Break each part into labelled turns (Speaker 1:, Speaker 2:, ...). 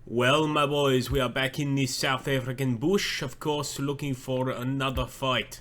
Speaker 1: Well, my boys, we are back in the South African bush, of course, looking for another fight.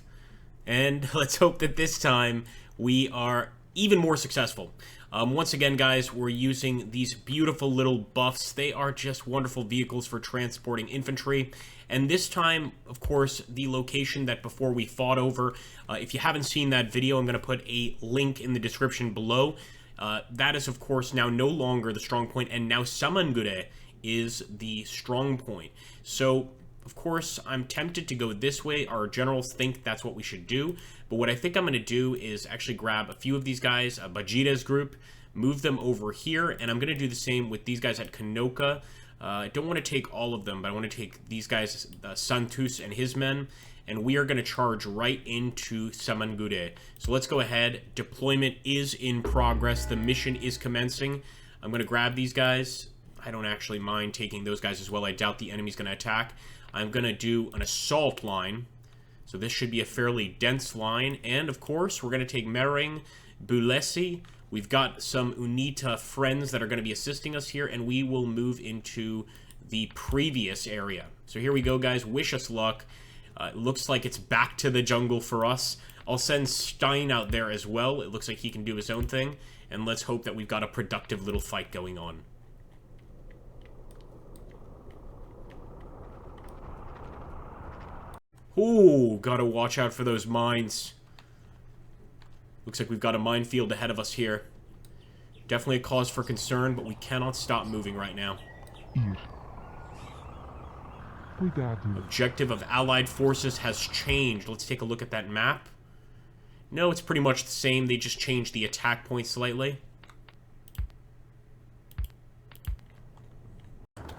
Speaker 1: And let's hope that this time we are even more successful. Once again, guys, we're using these beautiful little buffs. They are just wonderful vehicles for transporting infantry. And this time, of course, the location that before we fought over, if you haven't seen that video, I'm going to put a link in the description below. That is, of course, now no longer the strong point, and now Samangure is the strong point. So, of course, I'm tempted to go this way. Our generals think that's what we should do. But what I think I'm going to do is actually grab a few of these guys, Bajita's group, move them over here, and I'm going to do the same with these guys at Kanoka. I don't want to take all of them, but I want to take these guys, Santus and his men, and we are going to charge right into Samangure. So let's go ahead. Deployment is in progress. The mission is commencing. I'm going to grab these guys. I don't actually mind taking those guys as well. I doubt the enemy's going to attack. I'm going to do an assault line. So this should be a fairly dense line. And, of course, we're going to take Mering, Bulesi. We've got some UNITA friends that are going to be assisting us here. And we will move into the previous area. So here we go, guys. Wish us luck. It looks like it's back to the jungle for us. I'll send Stein out there as well. It looks like he can do his own thing. And let's hope that we've got a productive little fight going on. Ooh, gotta watch out for those mines. Looks like we've got a minefield ahead of us here. Definitely a cause for concern, but we cannot stop moving right now. Objective of Allied forces has changed. Let's take a look at that map. No, it's pretty much the same. They just changed the attack point slightly.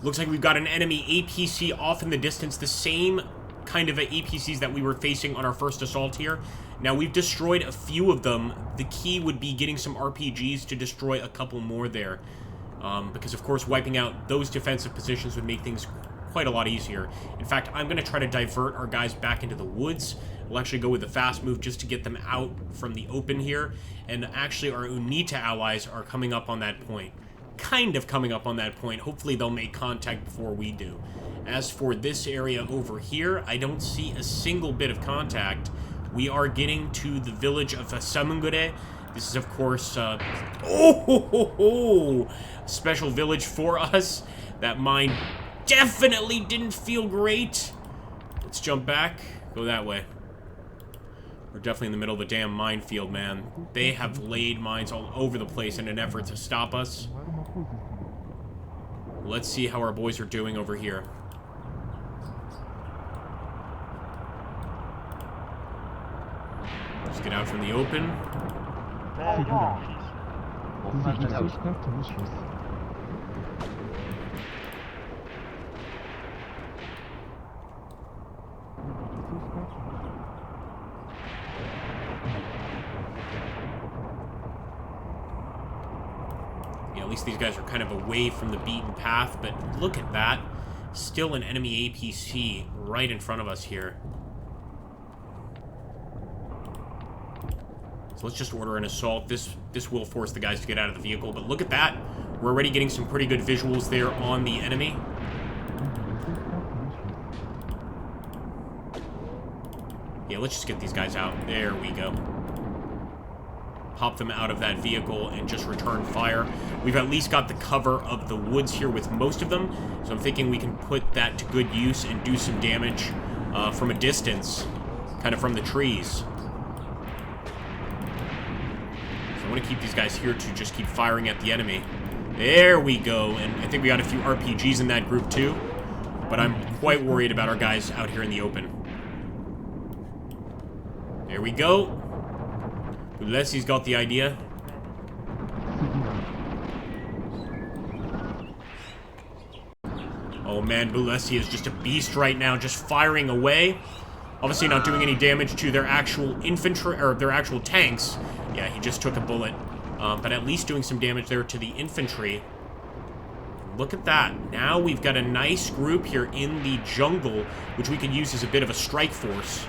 Speaker 1: Looks like we've got an enemy APC off in the distance. The same kind of APCs that we were facing on our first assault here. Now, we've destroyed a few of them. The key would be getting some RPGs to destroy a couple more there. Because, of course, wiping out those defensive positions would make things quite a lot easier. In fact, I'm going to try to divert our guys back into the woods. We'll actually go with the fast move just to get them out from the open here. And actually, our UNITA allies are coming up on that point. Kind of coming up on that point. Hopefully, they'll make contact before we do. As for this area over here, I don't see a single bit of contact. We are getting to the village of Samangure. This is, of course, special village for us. That mine definitely didn't feel great. Let's jump back. Go that way. We're definitely in the middle of a damn minefield, man. They have laid mines all over the place in an effort to stop us. Let's see how our boys are doing over here. Let's get out from the open. Yeah, at least these guys are kind of away from the beaten path, but look at that. Still an enemy APC right in front of us here. So let's just order an assault. This will force the guys to get out of the vehicle, but look at that. We're already getting some pretty good visuals there on the enemy. Yeah, let's just get these guys out. There we go. Pop them out of that vehicle and just return fire. We've at least got the cover of the woods here with most of them, so I'm thinking we can put that to good use and do some damage from a distance, kind of from the trees. I want to keep these guys here to just keep firing at the enemy. There we go. And I think we got a few RPGs in that group too. But I'm quite worried about our guys out here in the open. There we go. Ulesi's got the idea. Oh man, Bulesi is just a beast right now, just firing away. Obviously not doing any damage to their actual infantry, or their actual tanks. Yeah, he just took a bullet. But at least doing some damage there to the infantry. Look at that. Now we've got a nice group here in the jungle, which we could use as a bit of a strike force.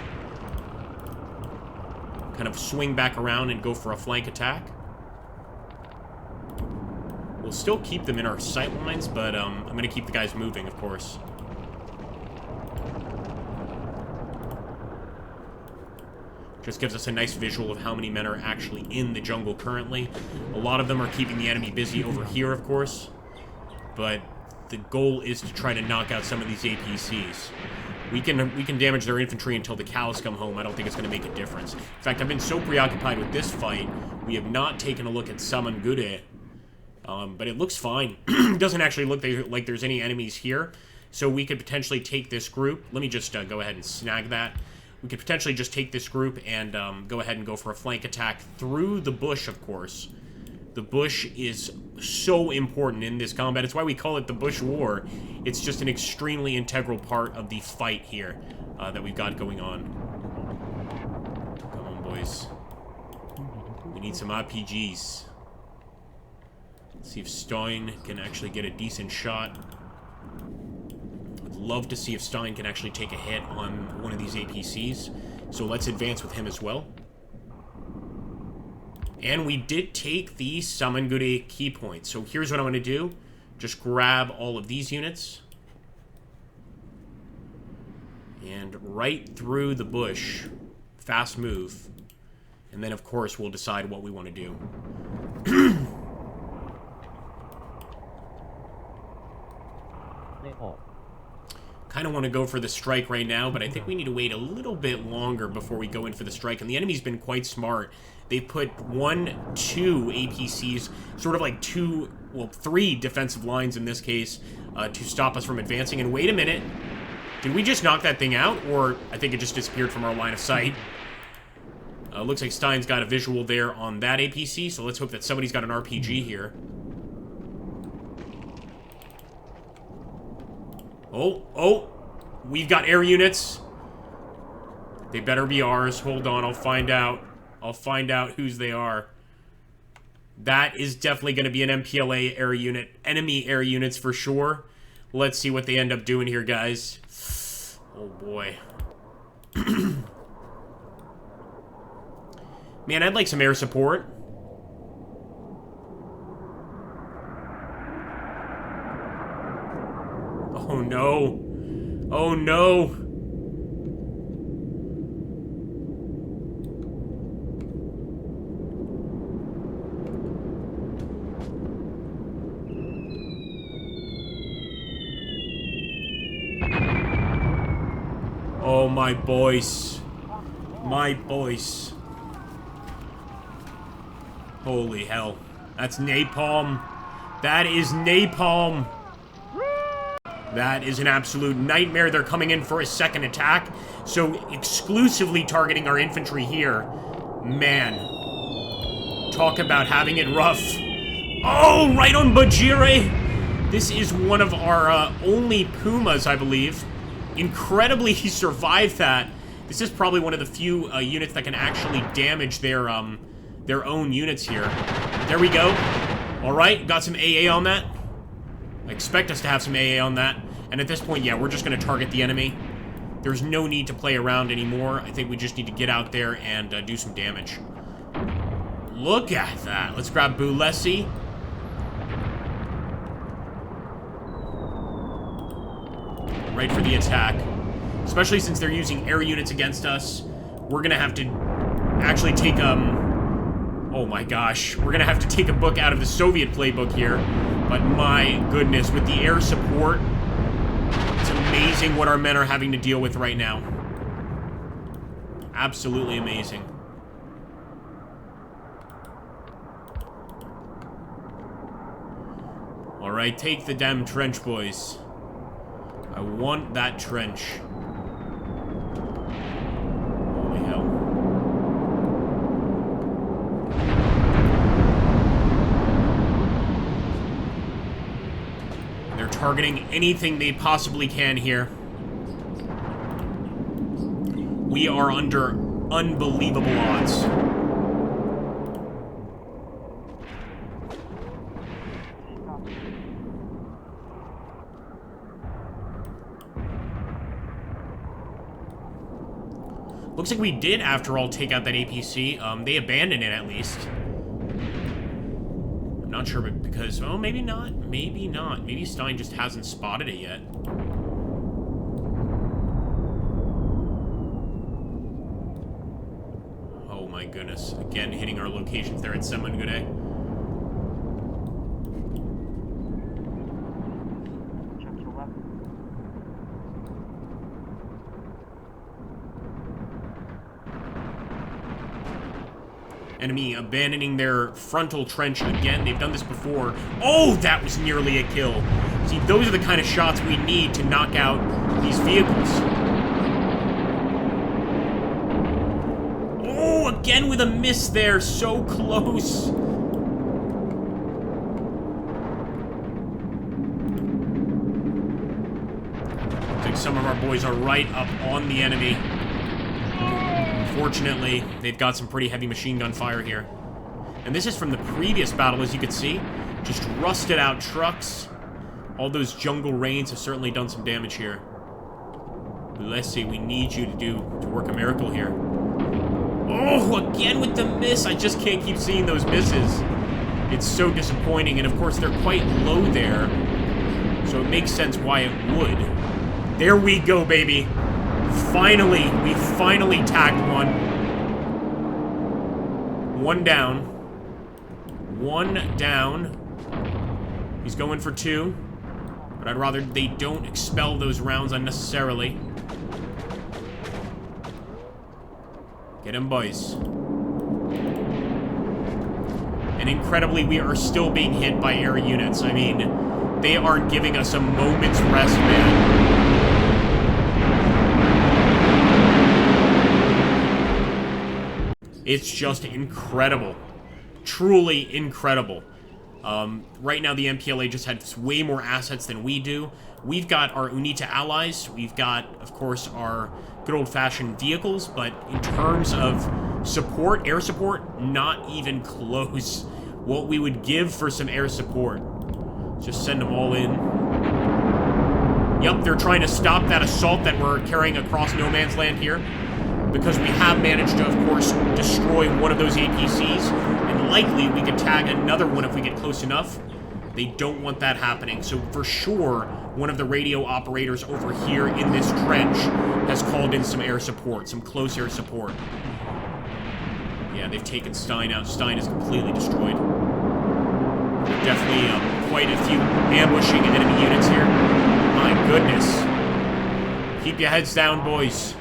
Speaker 1: Kind of swing back around and go for a flank attack. We'll still keep them in our sight lines, but I'm going to keep the guys moving, of course. Just gives us a nice visual of how many men are actually in the jungle currently. A lot of them are keeping the enemy busy over here, of course. But the goal is to try to knock out some of these APCs. We can damage their infantry until the cows come home. I don't think it's going to make a difference. In fact, I've been so preoccupied with this fight, we have not taken a look at Samangure. But it looks fine. It doesn't actually look like there's any enemies here. So we could potentially take this group. Let me just go ahead and snag that. We could potentially just take this group and go ahead and go for a flank attack through the bush, of course. The bush is so important in this combat. It's why we call it the Bush War. It's just an extremely integral part of the fight here that we've got going on. Come on, boys. We need some RPGs. Let's see if Stein can actually get a decent shot. I'd love to see if Stein can actually take a hit on one of these APCs. So let's advance with him as well. And we did take the Samangure key point. So here's what I'm going to do. Just grab all of these units. And right through the bush. Fast move. And then, of course, we'll decide what we want to do. Kind of want to go for the strike right now, but I think we need to wait a little bit longer before we go in for the strike. And the enemy's been quite smart. They put 1, 2 APCs, sort of like 3 defensive lines in this case, to stop us from advancing. And wait a minute. Did we just knock that thing out? Or I think it just disappeared from our line of sight. Looks like Stein's got a visual there on that APC, so let's hope that somebody's got an RPG here. Oh, we've got air units. They better be ours. Hold on, I'll find out. I'll find out whose they are. That is definitely going to be an MPLA air unit. Enemy air units for sure. Let's see what they end up doing here, guys. Oh, boy. Man, I'd like some air support. Oh, no. Oh, no. Oh, my boys. My boys. Holy hell. That's napalm. That is napalm. That is an absolute nightmare. They're coming in for a second attack. So exclusively targeting our infantry here. Man. Talk about having it rough. Oh, right on Bajire. This is one of our only Pumas, I believe. Incredibly, he survived that. This is probably one of the few units that can actually damage their own units here. There we go. All right, got some AA on that. I expect us to have some AA on that. And at this point, yeah, we're just going to target the enemy. There's no need to play around anymore. I think we just need to get out there and do some damage. Look at that. Let's grab Bulesi. Right for the attack. Especially since they're using air units against us. We're going to have to actually take, oh my gosh. We're going to have to take a book out of the Soviet playbook here. But my goodness, with the air support, it's amazing what our men are having to deal with right now. Absolutely amazing. Alright, take the damn trench, boys. I want that trench. Holy hell. They're targeting anything they possibly can here. We are under unbelievable odds. Looks like we did, after all, take out that APC. They abandoned it, at least. I'm not sure, but because... Oh, maybe not. Maybe not. Maybe Stein just hasn't spotted it yet. Oh, my goodness. Again, hitting our locations there at Semangure. Enemy abandoning their frontal trench again. They've done this before. Oh, that was nearly a kill. See, those are the kind of shots we need to knock out these vehicles. Oh, again with a miss there. So close. Looks like some of our boys are right up on the enemy. Fortunately, they've got some pretty heavy machine gun fire here. And this is from the previous battle, as you can see. Just rusted out trucks. All those jungle rains have certainly done some damage here. Let's see, we need you to work a miracle here. Oh, again with the miss. I just can't keep seeing those misses. It's so disappointing, and of course they're quite low there. So it makes sense why it would. There we go, baby. Finally, we finally tagged one. One down. One down. He's going for two. But I'd rather they don't expel those rounds unnecessarily. Get him, boys. And incredibly, we are still being hit by air units. I mean, they aren't giving us a moment's rest, man. It's just incredible. Truly incredible. Right now, the MPLA just has way more assets than we do. We've got our UNITA allies. We've got, of course, our good old-fashioned vehicles. But in terms of support, air support, not even close. What we would give for some air support. Just send them all in. Yep, they're trying to stop that assault that we're carrying across no man's land here. Because we have managed to, of course, destroy one of those APCs, and likely we could tag another one if we get close enough. They don't want that happening, so for sure, one of the radio operators over here in this trench has called in some air support, some close air support. Yeah, they've taken Stein out. Stein is completely destroyed. Definitely quite a few ambushing enemy units here. My goodness. Keep your heads down, boys.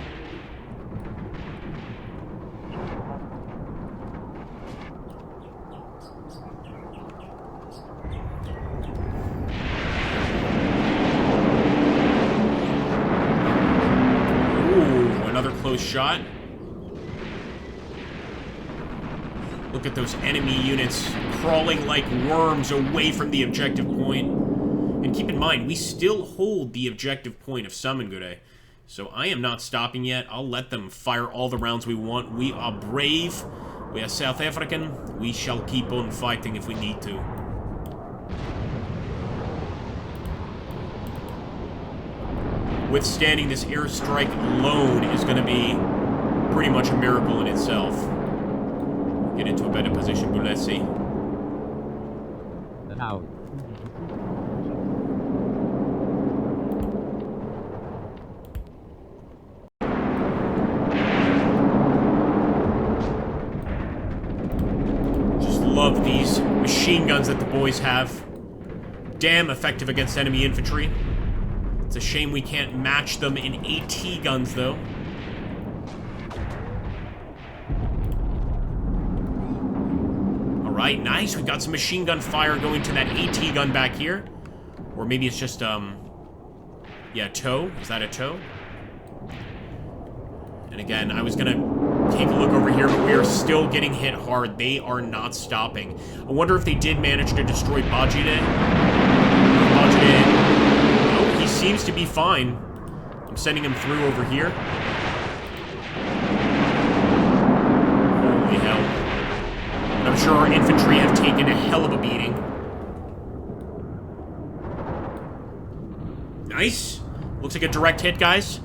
Speaker 1: Shot. Look at those enemy units crawling like worms away from the objective point. And keep in mind, we still hold the objective point of Samangure. So I am not stopping yet. I'll let them fire all the rounds we want. We are brave. We are South African. We shall keep on fighting if we need to. Withstanding this airstrike alone is going to be pretty much a miracle in itself. Get into a better position, but let's see.
Speaker 2: Now.
Speaker 1: Just love these machine guns that the boys have. Damn effective against enemy infantry. It's a shame we can't match them in AT guns, though. Alright, nice. We've got some machine gun fire going to that AT gun back here. Or maybe it's just, yeah, tow. Is that a tow? And again, I was gonna take a look over here, but we are still getting hit hard. They are not stopping. I wonder if they did manage to destroy Bajide. Bajide... He seems to be fine. I'm sending him through over here. I'm sure our infantry have taken a hell of a beating. Nice. Looks like a direct hit, guys.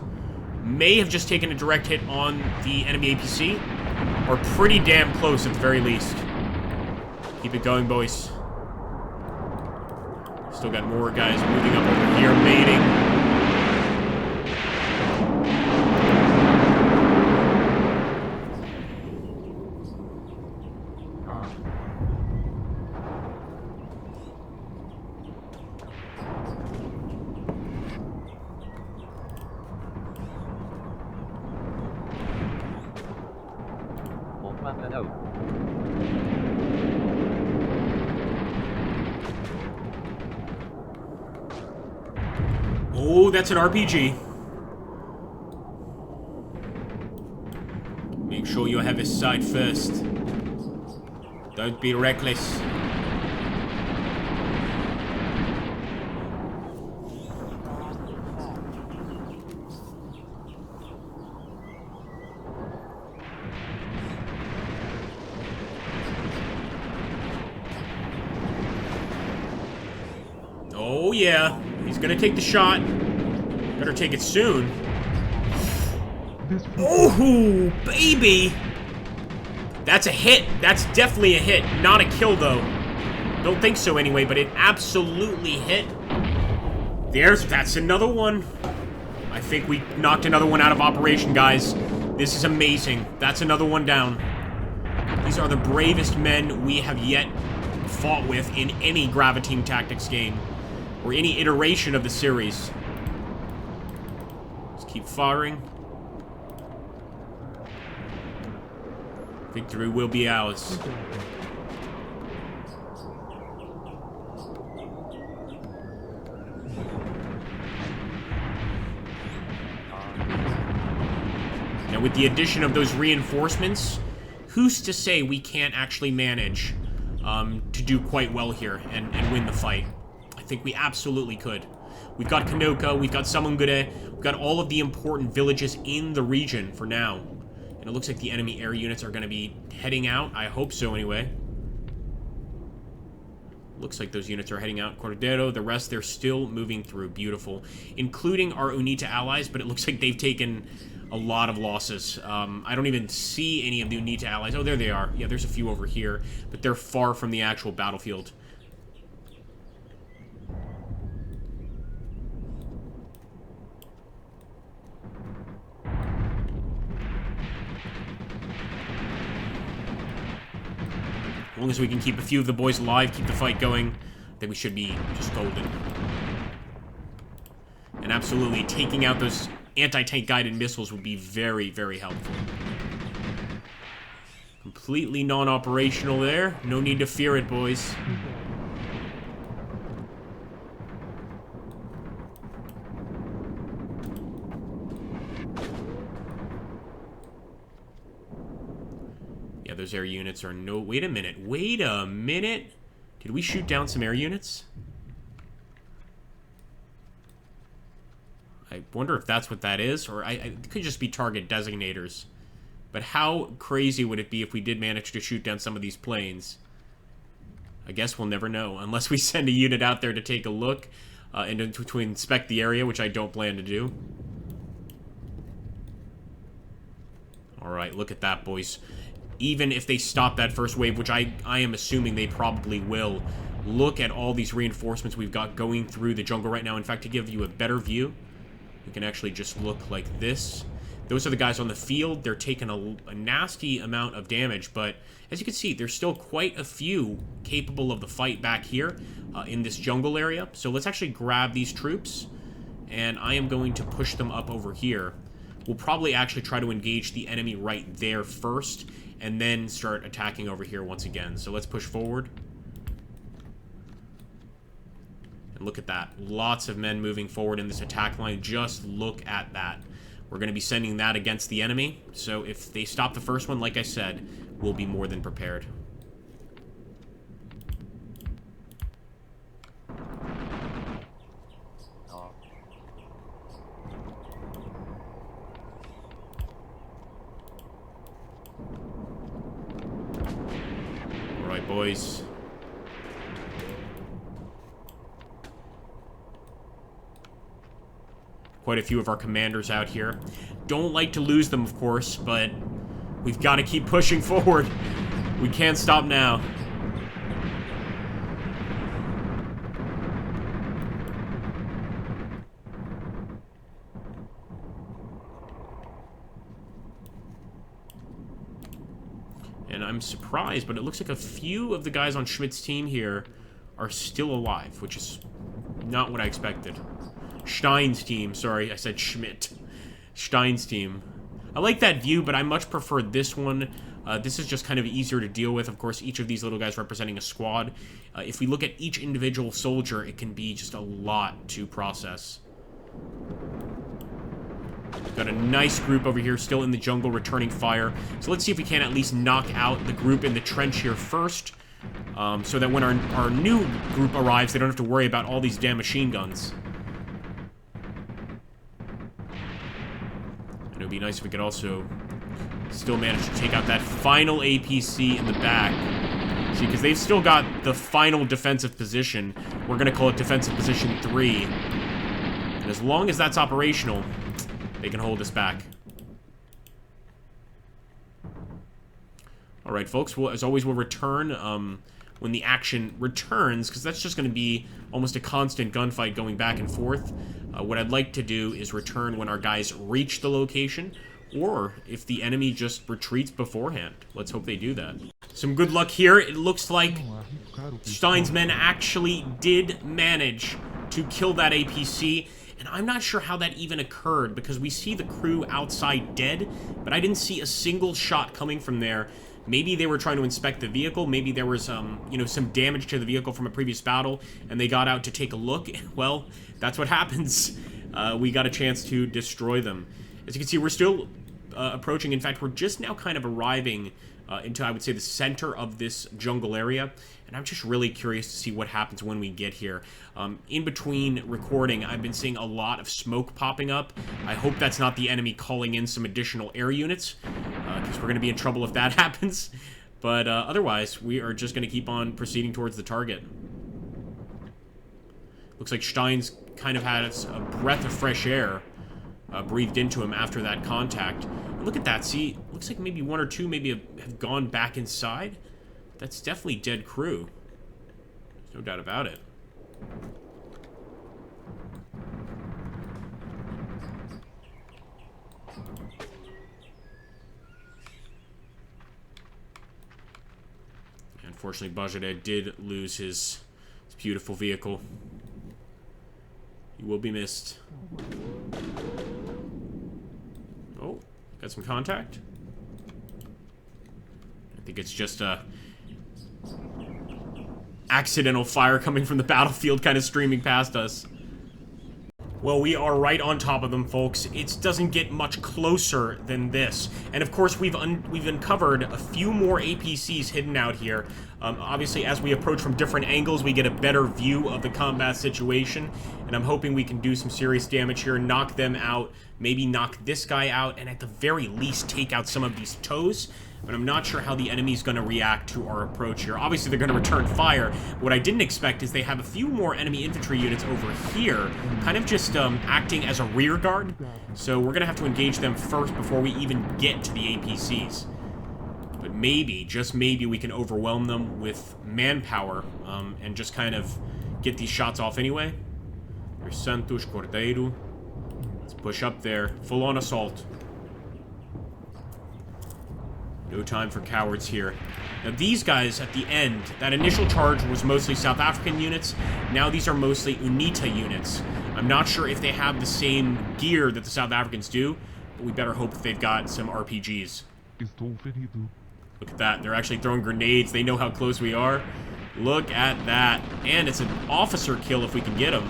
Speaker 1: May have just taken a direct hit on the enemy APC. Or pretty damn close at the very least. Keep it going, boys. Still got more guys moving up over here, baiting. Oh, that's an RPG. Make sure you have his side first. Don't be reckless. Oh yeah, he's gonna take the shot. Better take it soon. Oh, baby! That's a hit. That's definitely a hit. Not a kill, though. Don't think so anyway, but it absolutely hit. That's another one. I think we knocked another one out of operation, guys. This is amazing. That's another one down. These are the bravest men we have yet fought with in any Graviteam Tactics game. Or any iteration of the series. Just keep firing. Victory will be ours. Now with the addition of those reinforcements, who's to say we can't actually manage to do quite well here and win the fight? I think we absolutely could. We've got Kanoka, we've got Samungure, we've got all of the important villages in the region for now. And it looks like the enemy air units are going to be heading out. I hope so, anyway. Looks like those units are heading out. Cordero, the rest, they're still moving through. Beautiful. Including our UNITA allies, but it looks like they've taken a lot of losses. I don't even see any of the UNITA allies. Oh, there they are. Yeah, there's a few over here, but they're far from the actual battlefield. As long as we can keep a few of the boys alive, keep the fight going, then we should be just golden. And absolutely, taking out those anti-tank guided missiles would be very, very helpful. Completely non-operational there. No need to fear it, boys. Yeah, those air units are no... Wait a minute. Wait a minute. Did we shoot down some air units? I wonder if that's what that is, or it could just be target designators. But how crazy would it be if we did manage to shoot down some of these planes? I guess we'll never know, unless we send a unit out there to take a look and to inspect the area, which I don't plan to do. Alright, look at that, boys. Even if they stop that first wave, which I am assuming they probably will, look at all these reinforcements we've got going through the jungle right now. In fact, to give you a better view, we can actually just look like this. Those are the guys on the field. They're taking a nasty amount of damage, but as you can see, there's still quite a few capable of the fight back here in this jungle area. So let's actually grab these troops, and I am going to push them up over here. We'll probably actually try to engage the enemy right there first, and then start attacking over here once again. So let's push forward. And look at that. Lots of men moving forward in this attack line. Just look at that. We're going to be sending that against the enemy. So if they stop the first one, like I said, we'll be more than prepared. boys. Quite a few of our commanders out here. Don't like to lose them, of course, but we've got to keep pushing forward. We can't stop now. And I'm surprised, but it looks like a few of the guys on Schmidt's team here are still alive, which is not what I expected. Stein's team, sorry, I said Schmidt. Stein's team. I like that view, but I much prefer this one. This is just kind of easier to deal with. Of course, each of these little guys representing a squad. If we look at each individual soldier, it can be just a lot to process. We've got a nice group over here, still in the jungle, returning fire. So let's see if we can at least knock out the group in the trench here first. So that when our new group arrives, they don't have to worry about all these damn machine guns. And it would be nice if we could also still manage to take out that final APC in the back. See, because they've still got the final defensive position. We're going to call it defensive position 3. And as long as that's operational, they can hold us back. Alright, folks. Well, as always, we'll return when the action returns, because that's just going to be almost a constant gunfight going back and forth. What I'd like to do is return when our guys reach the location, or if the enemy just retreats beforehand. Let's hope they do that. Some good luck here. It looks like Stein's men actually did manage to kill that APC. And I'm not sure how that even occurred, because we see the crew outside dead, but I didn't see a single shot coming from there. Maybe they were trying to inspect the vehicle. Maybe there was, you know, some damage to the vehicle from a previous battle, and they got out to take a look. Well, that's what happens. We got a chance to destroy them. As you can see, we're still approaching. In fact, we're just now kind of arriving into, I would say, the center of this jungle area. And I'm just really curious to see what happens when we get here. In between recording, I've been seeing a lot of smoke popping up. I hope that's not the enemy calling in some additional air units, because we're going to be in trouble if that happens. But otherwise, we are just going to keep on proceeding towards the target. Looks like Stein's kind of had a breath of fresh air breathed into him after that contact. And look at that. See, looks like maybe one or two maybe have gone back inside. That's definitely dead crew. There's no doubt about it. Unfortunately, Bajadet did lose his beautiful vehicle. He will be missed. Oh, got some contact. I think it's just a accidental fire coming from the battlefield kind of streaming past us. Well, we are right on top of them, folks. It doesn't get much closer than this. And of course, we've uncovered a few more APCs hidden out here. Obviously, as we approach from different angles, we get a better view of the combat situation. And I'm hoping we can do some serious damage here, knock them out, maybe knock this guy out, and at the very least take out some of these toes. But I'm not sure how the enemy's going to react to our approach here. Obviously, they're going to return fire. What I didn't expect is they have a few more enemy infantry units over here, kind of just acting as a rear guard. So we're going to have to engage them first before we even get to the APCs. But maybe, just maybe, we can overwhelm them with manpower and just kind of get these shots off anyway. There's Santos Cordeiro. Let's push up there. Full-on assault. No time for cowards here. Now these guys at the end, that initial charge was mostly South African units. Now these are mostly UNITA units. I'm not sure if they have the same gear that the South Africans do, but we better hope that they've got some RPGs. Look at that. They're actually throwing grenades. They know how close we are. Look at that. And it's an officer kill if we can get him.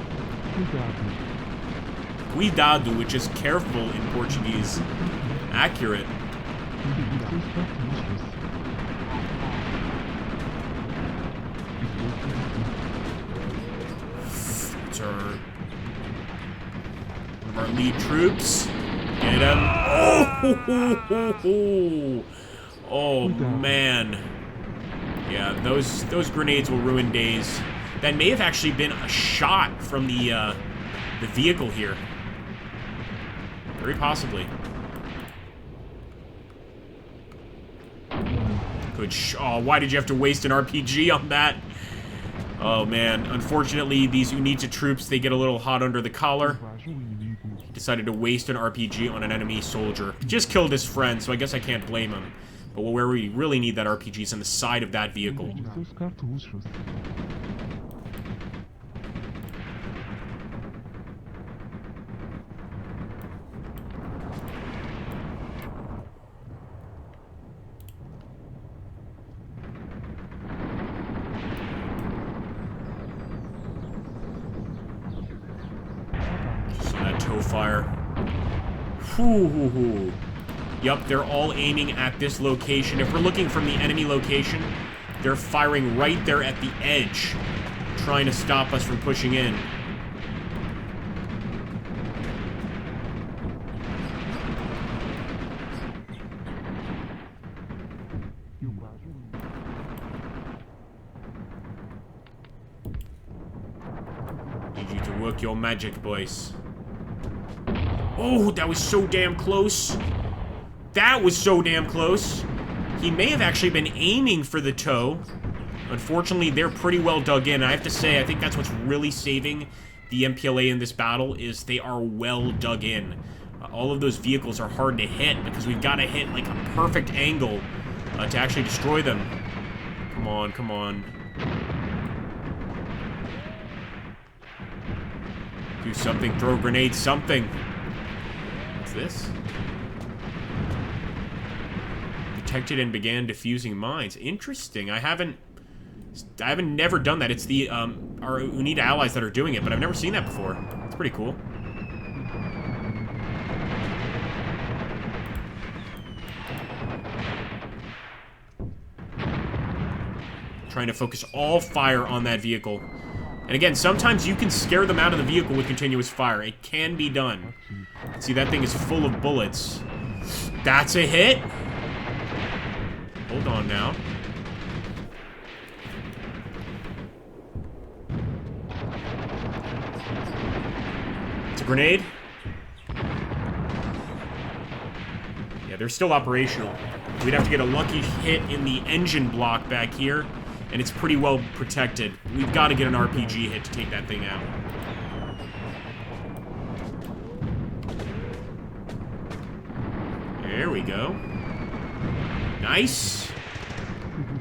Speaker 1: Cuidado, which is careful in Portuguese. Accurate. It's one of our lead troops. Get him. Oh, oh man. Yeah, those grenades will ruin days. That may have actually been a shot from the vehicle here. Very possibly. Good oh, why did you have to waste an RPG on that? Oh, man. Unfortunately, these Unita troops, they get a little hot under the collar. He decided to waste an RPG on an enemy soldier. Just killed his friend, so I guess I can't blame him. But where we really need that RPG is on the side of that vehicle. Fire. Whoo. Yup, they're all aiming at this location. If we're looking from the enemy location, they're firing right there at the edge, trying to stop us from pushing in. Need you to work your magic, boys. Oh, that was so damn close. That was so damn close. He may have actually been aiming for the toe. Unfortunately, they're pretty well dug in. I have to say, I think that's what's really saving the MPLA in this battle is they are well dug in. All of those vehicles are hard to hit because we've got to hit like a perfect angle to actually destroy them. Come on, come on. Do something, throw grenades, something. This detected and began defusing mines. Interesting. I haven't never done that. It's the our Unita allies that are doing it, but I've never seen that before. It's pretty cool. Trying to focus all fire on that vehicle. And again, sometimes you can scare them out of the vehicle with continuous fire. It can be done. See, that thing is full of bullets. That's a hit. Hold on now. It's a grenade. Yeah, they're still operational. We'd have to get a lucky hit in the engine block back here. And it's pretty well protected. We've got to get an RPG hit to take that thing out. There we go. Nice.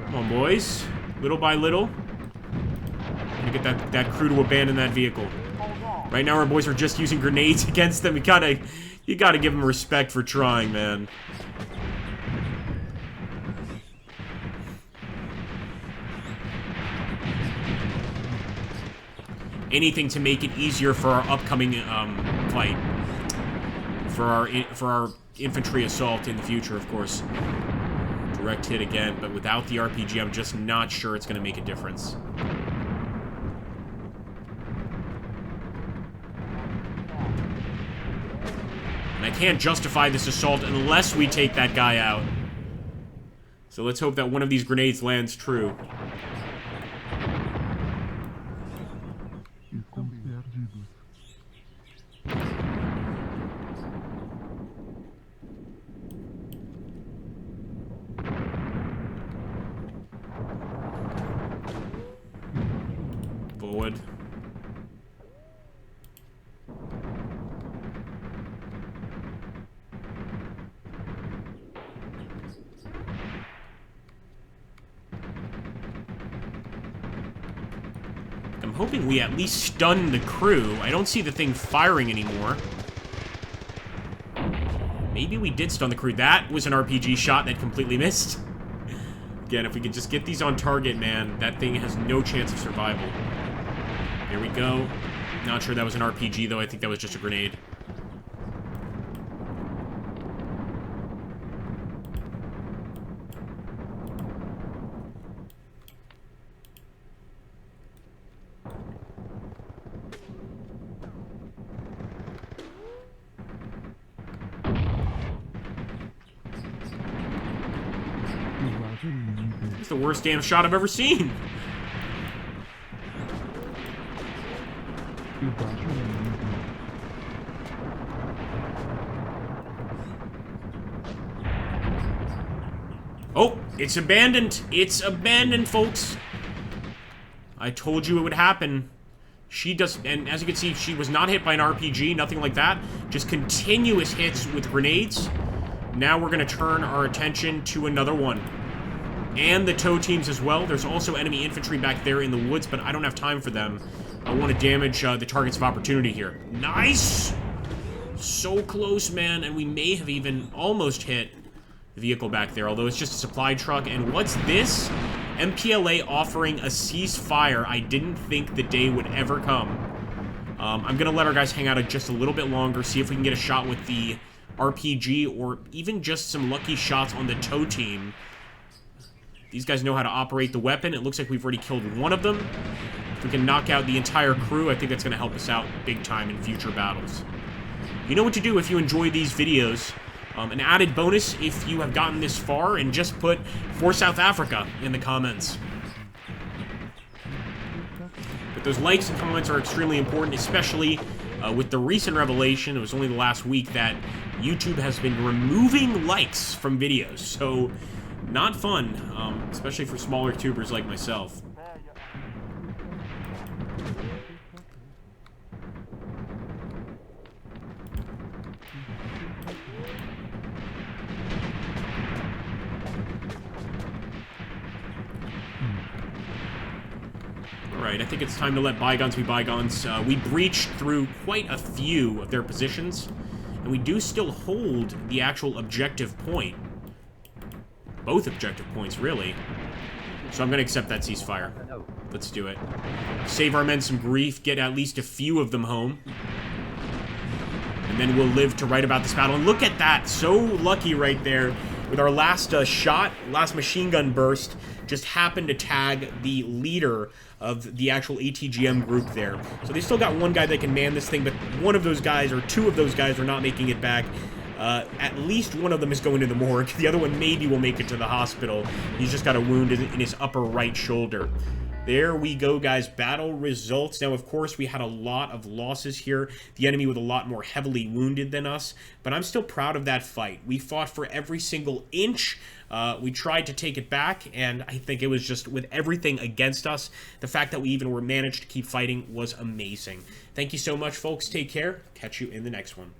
Speaker 1: Come on, boys. Little by little. Gonna get that crew to abandon that vehicle. Right now, our boys are just using grenades against them. You gotta give them respect for trying, man. Anything to make it easier for our upcoming fight. For our infantry assault in the future, of course. Direct hit again, but without the RPG, I'm just not sure it's going to make a difference. And I can't justify this assault unless we take that guy out. So let's hope that one of these grenades lands true. Forward. I'm hoping we at least stun the crew. I don't see the thing firing anymore. Maybe we did stun the crew. That was an RPG shot that completely missed. Again, if we could just get these on target, man, that thing has no chance of survival. Here we go. Not sure that was an RPG, though. I think that was just a grenade. It's the worst damn shot I've ever seen. Oh, it's abandoned. It's abandoned, folks. I told you it would happen. She does, and as you can see, she was not hit by an RPG, nothing like that. Just continuous hits with grenades. Now we're going to turn our attention to another one. And the tow teams as well. There's also enemy infantry back there in the woods, but I don't have time for them. I want to damage the targets of opportunity here. Nice! So close, man, and we may have even almost hit the vehicle back there, although it's just a supply truck. And what's this? MPLA offering a ceasefire. I didn't think the day would ever come. I'm going to let our guys hang out just a little bit longer, see if we can get a shot with the RPG or even just some lucky shots on the tow team. These guys know how to operate the weapon. It looks like we've already killed one of them. If we can knock out the entire crew, I think that's going to help us out big time in future battles. You know what to do if you enjoy these videos. An added bonus if you have gotten this far, and just put "For South Africa" in the comments. But those likes and comments are extremely important, especially with the recent revelation, it was only the last week, that YouTube has been removing likes from videos. So, not fun, especially for smaller tubers like myself. Alright, I think it's time to let bygones be bygones. We breached through quite a few of their positions, and we do still hold the actual objective point. Both objective points, really. So I'm going to accept that ceasefire. Let's do it. Save our men some grief, get at least a few of them home. And then we'll live to write about this battle. And look at that! So lucky right there. With our last shot, last machine gun burst, just happened to tag the leader of the actual ATGM group there. So they still got one guy that can man this thing, but one of those guys, or two of those guys, are not making it back. At least one of them is going to the morgue. The other one maybe will make it to the hospital. He's just got a wound in his upper right shoulder. There we go, guys. Battle results. Now, of course, we had a lot of losses here. The enemy with a lot more heavily wounded than us. But I'm still proud of that fight. We fought for every single inch. We tried to take it back, and I think it was just with everything against us. The fact that we even managed to keep fighting was amazing. Thank you so much, folks. Take care. Catch you in the next one.